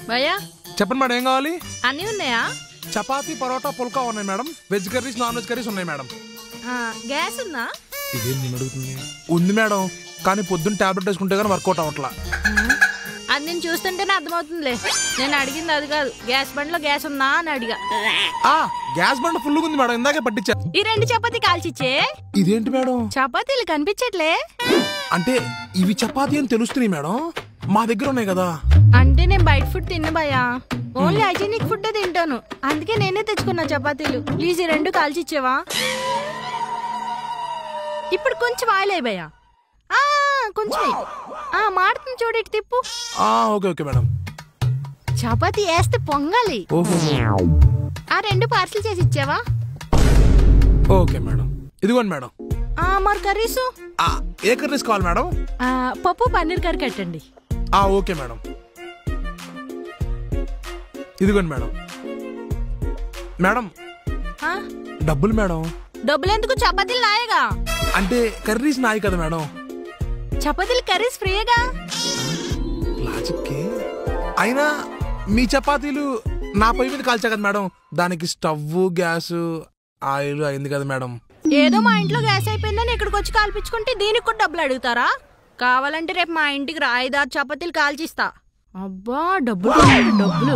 భయ్యా చెప్పండి మేడం, ఏం కావాలి? అన్నీ ఉన్నాయా? చపాతీ, పరోటా, పుల్కా ఉన్నాయి madam. Veg curries, non veg curries ఉన్నాయి మేడం. గ్యాస్ ఉందా? ఇదేం నేను అడుగుతుంది. ఉంది మేడం, కానీ పొద్దున్న టాబ్లెట్ వేసుకుంటే కానీ వర్కౌట్ అవ్వట్లా. అది నేను చూస్తుంటేనే అర్థమవుతుందిలే. నేను అడిగింది అది కాదు, గ్యాస్ బండ్లో గ్యాస్ ఉందా అని అడిగా. గ్యాస్ బండ్ ఫుల్ ఉంది మేడం, ఇందాకే పట్టించా. ఈ 2 చపాతీ కాల్చిచ్చే. ఇదేంటి మేడం? చపాతీలు కనిపించట్లే. అంటే ఇవి చపాతీ అని తెలుస్తున్నాయి మేడం, మా దగ్గర ఉన్నాయి కదా. అంటే నేను బయట ఫుడ్ తిన్న భయ్యా, ఓన్లీ హైజీనిక్ ఫుడ్ తింటాను. అందుకే నేనే తెచ్చుకున్నా చపాతీలు. ప్లీజ్ ఈ 2 కాల్చిచ్చేవా? ఇప్పుడు కొంచెం ఆయిల్ అయ్యి భయ్యా, కొంచెం మాడుతుంది చూడు, ఇటు తిప్పు. Okay okay madam. చపాతీ వేస్తే పొంగాలి. ఆ 2 పార్సిల్ చేసి ఇచ్చావా? ఓకే మేడం, ఇదిగోండి మేడం. మరి కర్రీస్? ఏ కర్రీస్ కావాలి మేడం? పప్పు పన్నీర్ కర్రీ కట్టండి. ఓకే మేడం, ఇదిగోండి మేడం. మేడం డబ్బులు మేడం. డబ్బులు ఎందుకు? చపాతీలు నాయగా. అంటే కర్రీస్ నాయి కదా మేడం. చపాతీలు కర్రీస్ ఫ్రీగా. లాజిక్కి అయినా మీ చపాతీలు నా పొయ్యి మీద కాల్చా కదా మేడం, దానికి స్టవ్, గ్యాస్, ఆయిల్ అయింది కదా మేడం. ఏదో మా ఇంట్లో గ్యాస్ అయిపోయిందని ఇక్కడికి వచ్చి కాల్పించుకుంటే దీనికి కూడా డబ్బులు అడుగుతారా? కావాలంటే రేపు మా ఇంటికి రా, 5-6 చపాతీలు కాల్చిస్తా. అబ్బా డబ్బులు డబ్బులు.